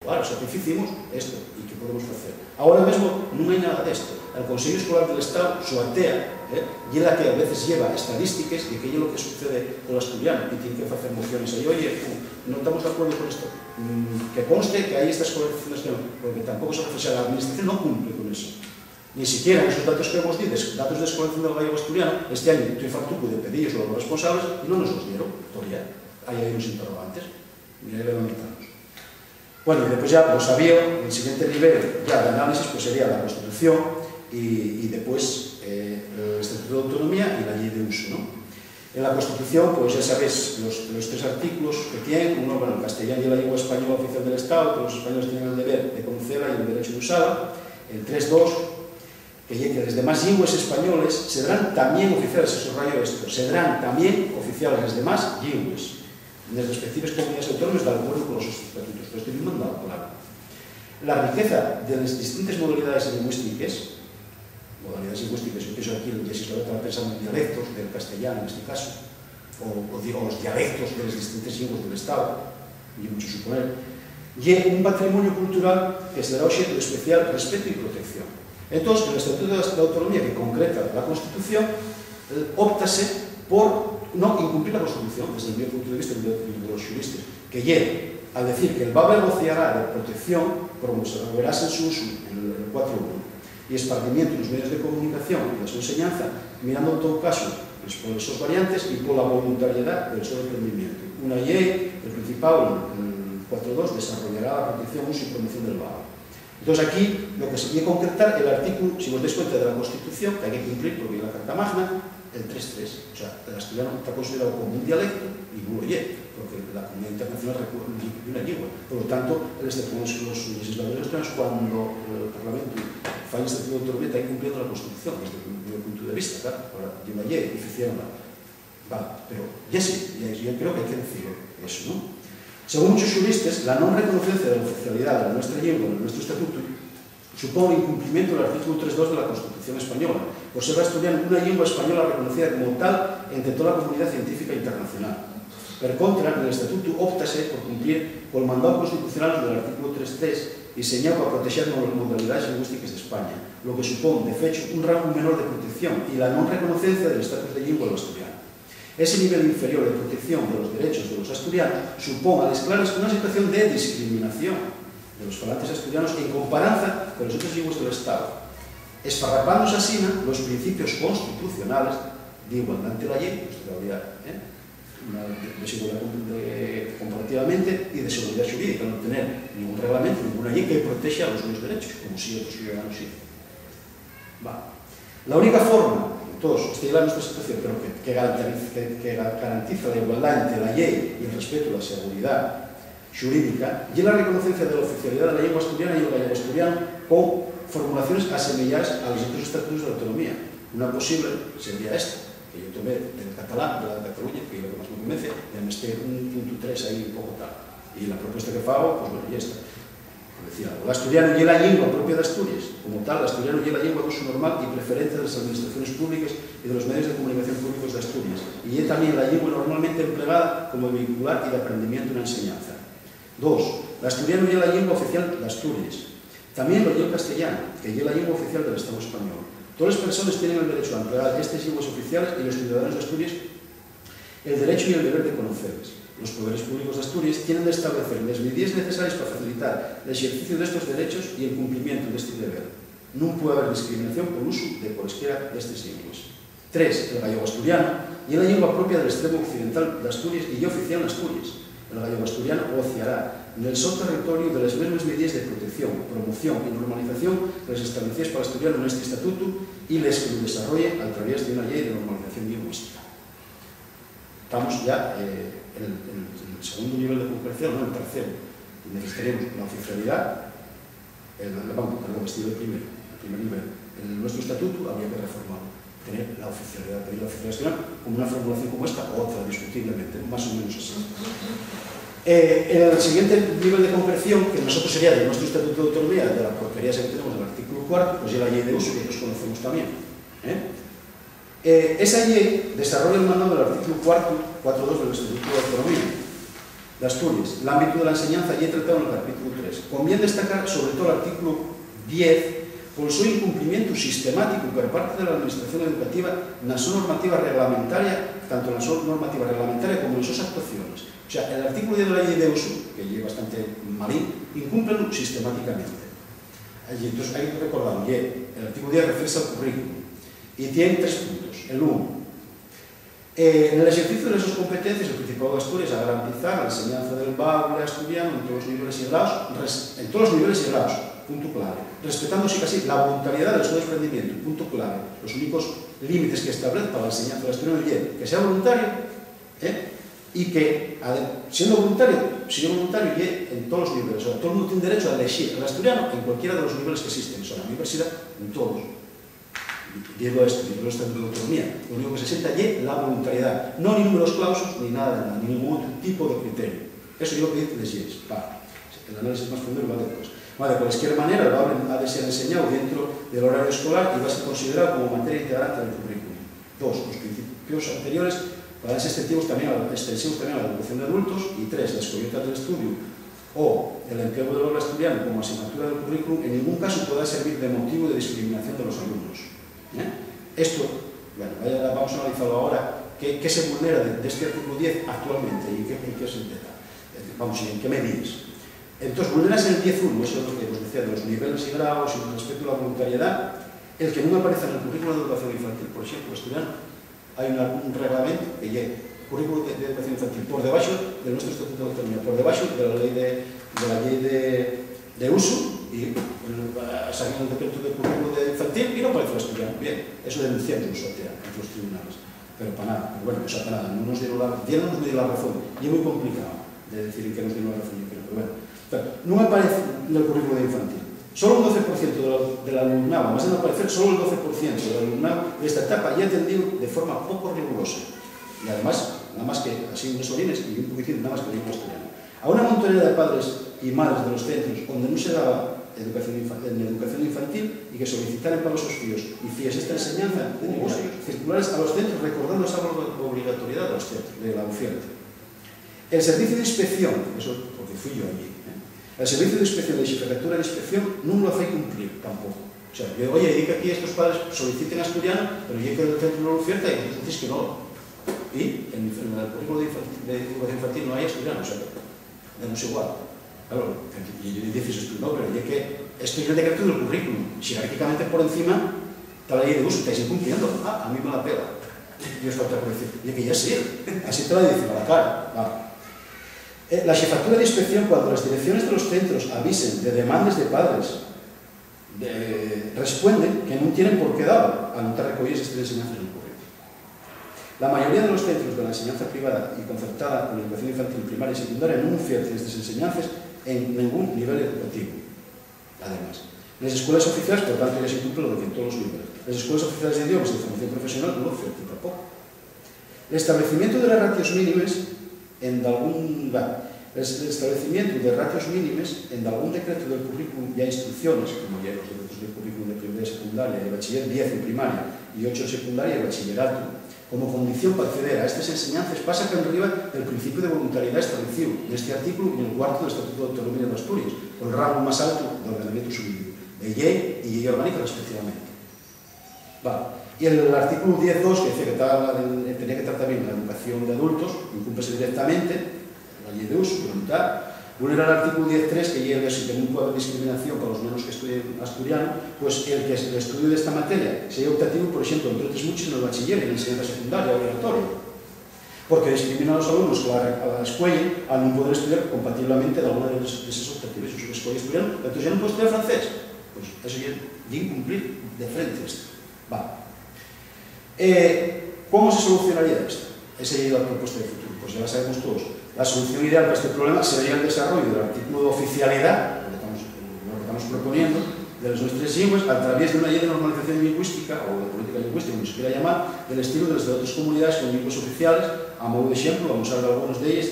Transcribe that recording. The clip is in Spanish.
claro, xa hicimos isto, e que podemos facer? Agora mesmo non hai nada desto. El Consejo Escolar del Estado, su ATEA, y es la que a veces lleva estadísticas de qué es lo que sucede con el asturiano, y tiene que hacer mociones ahí, oye, no estamos de acuerdo con esto, que conste que hay estas correcciones, porque tampoco se hace, la administración no cumple con eso. Ni siquiera en esos datos que hemos dicho, datos de desconexión del gallego asturiano, este año Tuifartuco de pedillos a los responsables y no nos los dieron, todavía hay ahí unos interrogantes, mira, ahí lo lamentamos. Bueno, y después ya, lo sabía, el siguiente nivel ya de análisis pues sería la Constitución y después el Estatuto de Autonomía y la Ley de Uso, ¿no? En la Constitución, pues ya sabéis los tres artículos que tienen, uno, bueno, el castellano y la lengua española oficial del Estado, que los españoles tienen el deber de conocerla y el derecho de usarla. El 3.2, que las demás lenguas españoles serán también oficiales, se subrayó esto, serán también oficiales las demás lenguas en las respectivas comunidades autónomas de acuerdo con los estatutos. Pero estoy mandado claro. La riqueza de las distintas modalidades lingüísticas, yo pienso aquí, el legislador estaba pensando en dialectos del castellano en este caso, o digo, los dialectos de las distintas lenguas del Estado, y mucho suponer, y un patrimonio cultural que será objeto de especial respeto y protección. Entonces, en el Estatuto de Autonomía que concreta la Constitución, óptase por no incumplir la Constitución, desde mi punto de vista y de los juristas, que llegue al decir que el Babel gozará de protección, como se verás en su uso en el 4.1, y esparcimiento en los medios de comunicación y de su enseñanza, mirando en todo caso por esos variantes y por la voluntariedad del su emprendimiento. Una ley, el Principado, el 4.2, desarrollará la protección, uso y promoción del Babel. Entonces aquí lo que se quiere concretar el artículo, si os dais cuenta de la Constitución, que hay que cumplir porque la Carta Magna, el 3.3, o sea, el asturiano está considerado como un dialecto y no lo es, porque la comunidad internacional recurre de una lengua. Por lo tanto, los legisladores asturianos, cuando el Parlamento fa el Estatuto de Autonomía, está incumpliendo la Constitución, desde mi punto de vista, claro, ahora lleva ayer y hicieronla. Vale, pero ya sí, yo creo que hay que decir eso, ¿no? Según muchos juristas, la no reconocencia de la oficialidad de nuestra lengua en nuestro estatuto supone incumplimiento del artículo 3.2 de la Constitución española, por ser asturiano una lengua española reconocida como tal entre toda la comunidad científica internacional. Per contra, en el estatuto óptase por cumplir con el mandato constitucional del artículo 3.3 diseñado para proteger las modalidades lingüísticas de España, lo que supone, de hecho, un rango menor de protección y la no reconocencia del estatus de lengua del asturiano. Ese nivel inferior de protección de los derechos de los asturianos supone a las claras una situación de discriminación de los falantes asturianos en comparanza con las otras lenguas del Estado, esfarrapándose así los principios constitucionales de igualdad ante la ley, pues todavía, una desigualdad comparativamente y de seguridad jurídica, no tener ningún reglamento, ninguna ley que proteja a los mismos derechos, como si otros ciudadanos sí. La única forma, entonces, esta es la nuestra situación, pero que garantiza la igualdad entre la ley y el respeto a la seguridad jurídica, y la reconocencia de la oficialidad de la lengua asturiana y el gallego asturiano con formulaciones asemelladas a los otros estatutos de autonomía. Una posible sería esta, que yo tomé del catalán, de la de Cataluña, que es lo que más me convence, y me esté un punto 3 ahí un poco tal. Y la propuesta que hago, pues bueno, ya está. Como decía, el asturiano y la lengua propia de Asturias, como tal, el asturiano y la lengua de uso normal y preferente de las administraciones públicas y de los medios de comunicación públicos de Asturias. Y es también la lengua normalmente empleada como vehicular y de aprendimiento en la enseñanza. 2. El asturiano y la lengua oficial de Asturias. También lo lleva el castellano, que es la lengua oficial del Estado español. Todas las personas tienen el derecho a emplear estas lenguas oficiales y los ciudadanos de Asturias el derecho y el deber de conocerlas. Los poderes públicos de Asturias tienen de establecer las medidas necesarias para facilitar el ejercicio de estos derechos y el cumplimiento de este deber. No puede haber discriminación por uso de cualesquiera de estas lenguas. 3. El gallego asturiano y la lengua propia del extremo occidental de Asturias y oficial en Asturias. El gallego asturiano ociará en el territorio de las mismas medidas de protección, promoción y normalización que las establecidas para el asturiano en este estatuto y les que lo desarrolle a través de una ley de normalización lingüística. Estamos ya en el segundo nivel de concreción, no en el tercero. Necesitaremos la oficialidad, el primer nivel. En nuestro estatuto habría que reformarlo, tener la oficialidad asturiana como una formulación como esta o otra, discutiblemente, más o menos así. El siguiente nivel de concreción, que nosotros sería de nuestro Estatuto de Autonomía, de la porquería que tenemos en el artículo 4, pues ya la ley de uso, que nosotros conocemos también. Esa ley desarrolla el mandato del artículo 4.2 del Estatuto de Autonomía. de Asturias. El ámbito de la enseñanza ya he tratado en el capítulo 3. Conviene destacar sobre todo el artículo 10 por su incumplimiento sistemático por parte de la Administración Educativa en la normativa reglamentaria, tanto en la normativa reglamentaria como en sus actuaciones. O sea, el artículo 10 de la ley de uso, que es bastante malín, incumple sistemáticamente. Y entonces hay que recordar que el artículo 10 refiere al currículum y tiene 3 puntos. El 1. En el ejercicio de sus competencias, el Principado de Asturias a garantizar la enseñanza del baule asturiano en todos los niveles y grados, punto clave, respetando sí casi la voluntariedad del su desprendimiento, punto clave. Los únicos límites que establece para la enseñanza del asturiano es que sea voluntario, y que, siendo voluntario y en todos los niveles. O sea, todo el mundo tiene derecho a elegir el asturiano en cualquiera de los niveles que existen. O sea, en la universidad, en todos. Digo esto, digo esto de autonomía. Lo único que se sienta allí la voluntariedad. No ni números clausos, ni nada de nada, ni ningún otro tipo de criterio. Eso es lo que dice les leyes. El análisis más profundo va después. De cualquier manera, el baule ha de ser enseñado dentro del horario escolar y va a ser considerado como materia integrante del currículum. 2. Los principios anteriores van a ser extensivos también a la educación de adultos. Y 3. La escolleta del estudio o el empleo del baule asturiano como asignatura del currículum en ningún caso podrá servir de motivo de discriminación de los alumnos. Esto, bueno, vamos a analizarlo ahora, ¿qué se vulnera de este artículo 10 actualmente y en qué se intenta? Vamos, ¿y en qué medidas? Entonces, vulneras en el 10.1, eso es lo que os decía, de los niveles y grados y respecto a la voluntariedad, el que no aparece en el currículo de educación infantil, por ejemplo, estudiante, hay un reglamento que lleva currículo de educación infantil por debajo de nuestro estatuto de autonomía, por debajo de la ley de uso y saliendo el decreto de currículo de infantil y no parece el estudiante. Bien, eso denunciamos ante los tribunales, pero para nada, pero bueno, o sea, para nada, no nos dieron la razón y es muy complicado de decir que nos dieron la razón, pero bueno, no aparece en el currículo de infantil. Solo un 12% del alumnado, más de no aparecer, solo el 12% del alumnado de esta etapa ya atendido de forma poco rigurosa. Y además, nada más que así unos orines y un poquitín nada más que lengua asturiana. A una montonera de padres y madres de los centros donde no se daba educación infantil y que solicitaran para sus fíos y fías esta enseñanza, tenemos circulares a los centros recordando esa obligatoriedad de los centros, de la oferta. El servicio de inspección, eso porque fui yo allí, el servicio de inspección de jefatura de inspección no lo hace cumplir tampoco. O sea, yo, oye, di que aquí estos padres soliciten asturiano, pero yo que el centro no lo oferta y vosotros decís que no. Y en el currículo de educación infantil no hay asturiano, o sea, denos igual. Claro, y yo dices esto, no, pero ya que esto es el decreto del currículum, jerárquicamente por encima está la ley de uso, estáis incumpliendo, a mí me la pela. Yo os falta por decir, y que ya sí, así te la dicen a la cara. La jefatura de inspección, cuando las direcciones de los centros avisen de demandas de padres, responden que no tienen por qué dar a no te recoger esta enseñanza en el currículum. La mayoría de los centros de la enseñanza privada y concertada con la educación infantil primaria y secundaria no ofrecen estas enseñanzas en ningún nivel educativo. Además, las escuelas oficiales, por tanto, ya se cumple lo que en todos los niveles. Las escuelas oficiales de idiomas y de formación profesional no ofrecen tampoco. El establecimiento de las ratios mínimas en algún decreto del currículum y a instrucciones, como ya los decretos del currículum de primaria y secundaria, de bachiller 10 en primaria y 8 en secundaria y bachillerato, como condición para acceder a estas enseñanzas pasa que arriba del principio de voluntariedad establecido en este artículo y en el cuarto del Estatuto de Autonomía de Asturias, con el rango más alto del ordenamiento jurídico, de ley y ley orgánica respectivamente. Y el artículo 10.2, que dice que tenía que tratar bien la educación de adultos, incúmplese directamente la ley de uso, voluntad. Vulnera el artículo 10.3, que llega si no puede haber discriminación para los menos que estudien asturiano, pues el estudio de esta materia sería optativo, por ejemplo, entre otros muchos en el bachiller y en la enseñanza secundaria obligatoria, porque discrimina a los alumnos que a la escuela al no poder estudiar compatiblemente de alguna de esas optativas. Si escuela estudiante, entonces ya no puede estudiar francés, pues eso ya es incumplir de frente esto. ¿Cómo se solucionaría esto? Esa sería la propuesta de futuro, pues ya la sabemos todos. La solución ideal para este problema sería el desarrollo del artículo de oficialidad, lo que estamos proponiendo, de las nuestras lenguas, a través de una ley de normalización lingüística, o de política lingüística, como se quiera llamar, del estilo de las de otras comunidades con lenguas oficiales. A modo de ejemplo, vamos a hablar de algunos de ellos,